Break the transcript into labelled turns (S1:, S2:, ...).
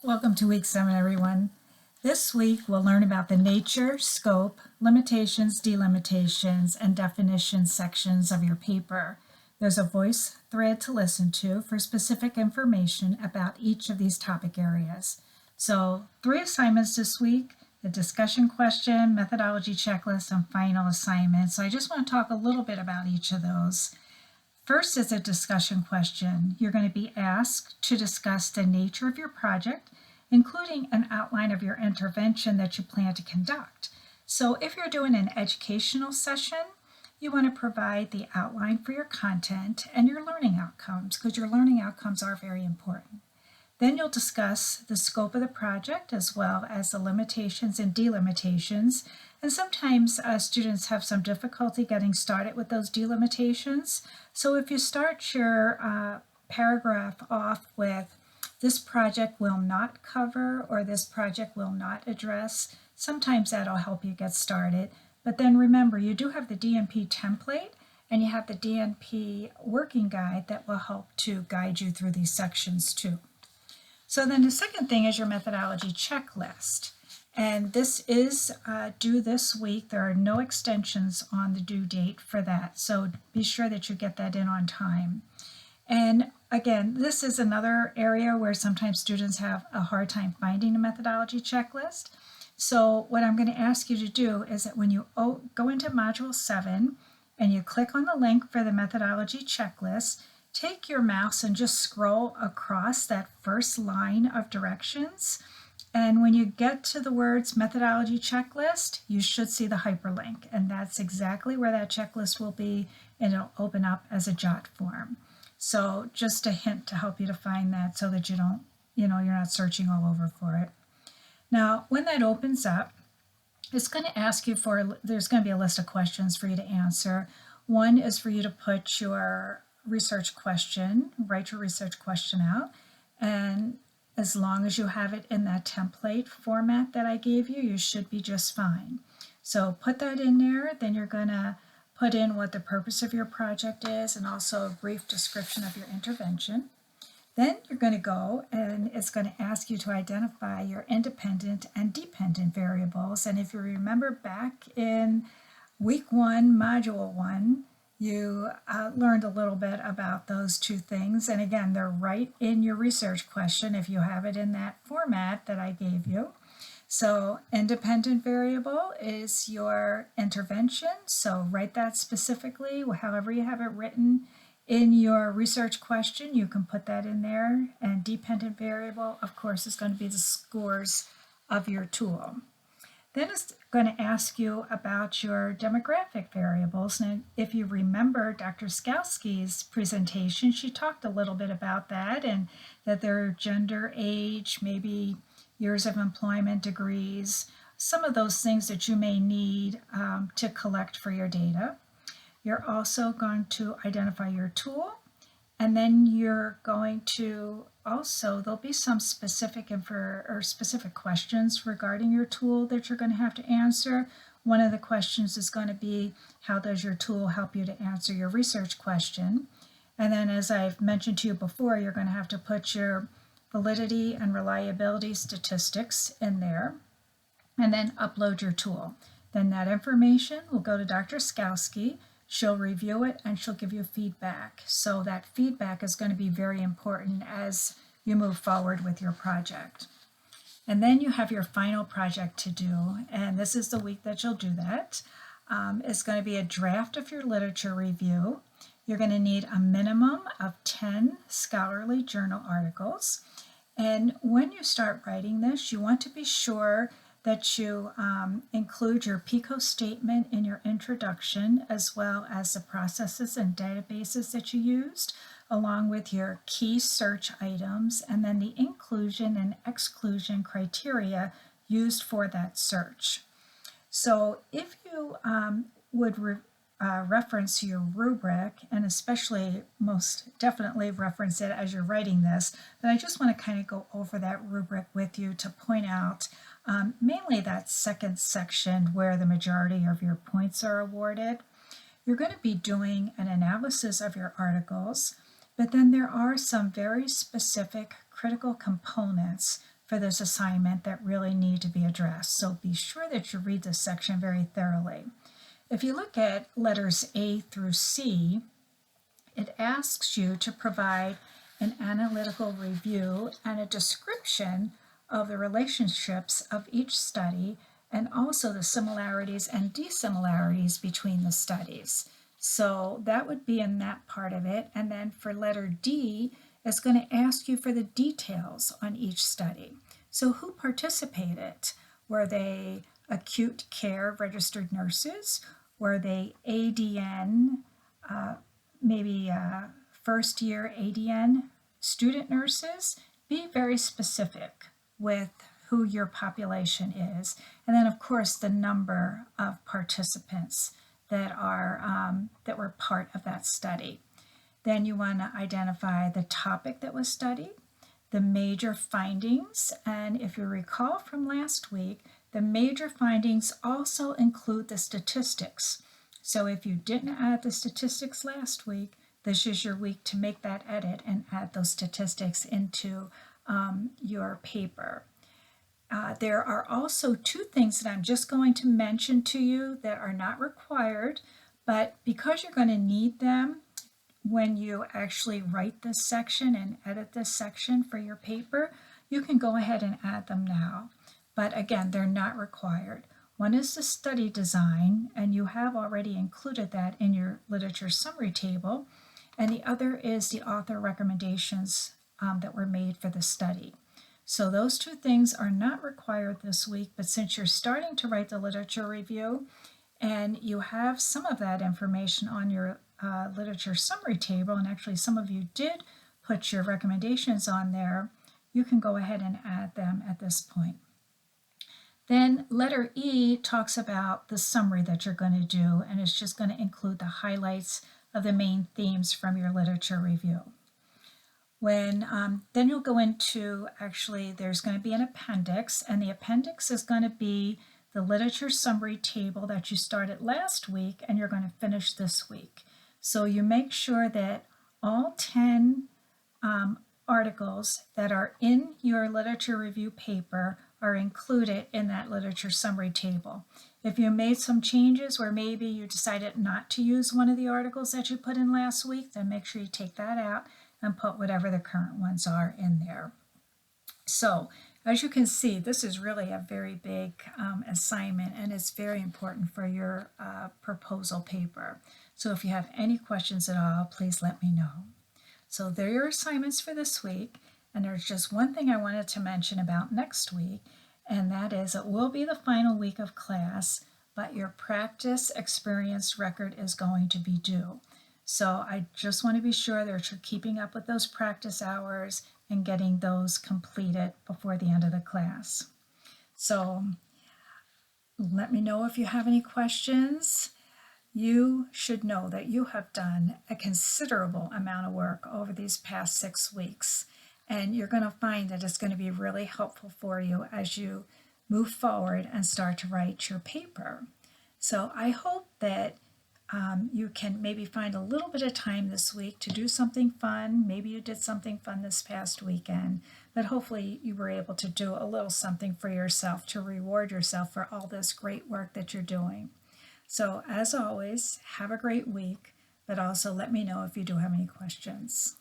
S1: Welcome to week 7, everyone. This week we'll learn about the nature, scope, limitations, delimitations, and definitions sections of your paper. There's a voice thread to listen to for specific information about each of these topic areas. So 3 assignments this week: the discussion question, methodology checklist, and final assignment. So I just want to talk a little bit about each of those. First is a discussion question. You're going to be asked to discuss the nature of your project, including an outline of your intervention that you plan to conduct. So if you're doing an educational session, you want to provide the outline for your content and your learning outcomes, because your learning outcomes are very important. Then you'll discuss the scope of the project as well as the limitations and delimitations. And sometimes students have some difficulty getting started with those delimitations. So if you start your paragraph off with "this project will not cover" or "this project will not address," sometimes that'll help you get started. But then remember, you do have the DNP template and you have the DNP working guide that will help to guide you through these sections too. So then the second thing is your methodology checklist. And this is due this week. There are no extensions on the due date for that. So be sure that you get that in on time. And again, this is another area where sometimes students have a hard time finding a methodology checklist. So what I'm going to ask you to do is that when you go into Module 7 and you click on the link for the methodology checklist, take your mouse and just scroll across that first line of directions. And when you get to the words methodology checklist, you should see the hyperlink. And that's exactly where that checklist will be, and it'll open up as a jot form. So just a hint to help you to find that so that you're not searching all over for it. Now, when that opens up, it's going to ask you there's going to be a list of questions for you to answer. One is for you to put your research question, write your research question out, and as long as you have it in that template format that I gave you, you should be just fine. So put that in there, then you're going to put in what the purpose of your project is and also a brief description of your intervention. Then you're going to go and it's going to ask you to identify your independent and dependent variables. And if you remember back in week 1, module 1, you learned a little bit about those two things. And again, they're right in your research question if you have it in that format that I gave you. So independent variable is your intervention. So write that specifically, however you have it written in your research question, you can put that in there. And dependent variable, of course, is going to be the scores of your tool. Then it's going to ask you about your demographic variables. And if you remember Dr. Skalski's presentation, she talked a little bit about that, and that their gender, age, maybe years of employment, degrees, some of those things that you may need to collect for your data. You're also going to identify your tool, and then you're going to there'll be some specific questions regarding your tool that you're going to have to answer. One of the questions is going to be, how does your tool help you to answer your research question? And then, as I've mentioned to you before, you're going to have to put your validity and reliability statistics in there, and then upload your tool. Then that information will go to Dr. Skalski. She'll review it and she'll give you feedback. So that feedback is going to be very important as you move forward with your project. And then you have your final project to do, and this is the week that you'll do that. It's going to be a draft of your literature review. You're going to need a minimum of 10 scholarly journal articles. And when you start writing this, you want to be sure that you include your PICO statement in your introduction, as well as the processes and databases that you used, along with your key search items, and then the inclusion and exclusion criteria used for that search. So if you would reference your rubric, and especially most definitely reference it as you're writing this, but I just want to kind of go over that rubric with you to point out mainly that second section where the majority of your points are awarded. You're going to be doing an analysis of your articles, but then there are some very specific critical components for this assignment that really need to be addressed. So be sure that you read this section very thoroughly. If you look at letters A through C, it asks you to provide an analytical review and a description of the relationships of each study and also the similarities and dissimilarities between the studies. So that would be in that part of it. And then for letter D, it's going to ask you for the details on each study. So who participated? Were they acute care registered nurses? Were they ADN, maybe first year ADN student nurses? Be very specific with who your population is. And then of course the number of participants that were part of that study. Then you want to identify the topic that was studied, the major findings, and if you recall from last week, the major findings also include the statistics. So if you didn't add the statistics last week, this is your week to make that edit and add those statistics into your paper. There are also two things that I'm just going to mention to you that are not required, but because you're going to need them when you actually write this section and edit this section for your paper, you can go ahead and add them now. But again, they're not required. One is the study design, and you have already included that in your literature summary table, and the other is the author recommendations that were made for the study. So those two things are not required this week, but since you're starting to write the literature review and you have some of that information on your literature summary table, and actually some of you did put your recommendations on there, you can go ahead and add them at this point. Then letter E talks about the summary that you're going to do, and it's just going to include the highlights of the main themes from your literature review. Then you'll go into, actually there's going to be an appendix, and the appendix is going to be the literature summary table that you started last week and you're going to finish this week. So you make sure that all 10 articles that are in your literature review paper are included in that literature summary table. If you made some changes where maybe you decided not to use one of the articles that you put in last week, then make sure you take that out and put whatever the current ones are in there. So as you can see, this is really a very big assignment, and it's very important for your proposal paper. So if you have any questions at all, please let me know. So there are your assignments for this week, and there's just one thing I wanted to mention about next week, and that is it will be the final week of class, but your practice experience record is going to be due. So I just want to be sure that you're keeping up with those practice hours and getting those completed before the end of the class. So let me know if you have any questions. You should know that you have done a considerable amount of work over these past 6 weeks, and you're going to find that it's going to be really helpful for you as you move forward and start to write your paper. So I hope that you can maybe find a little bit of time this week to do something fun. Maybe you did something fun this past weekend, but hopefully you were able to do a little something for yourself to reward yourself for all this great work that you're doing. So as always, have a great week, but also let me know if you do have any questions.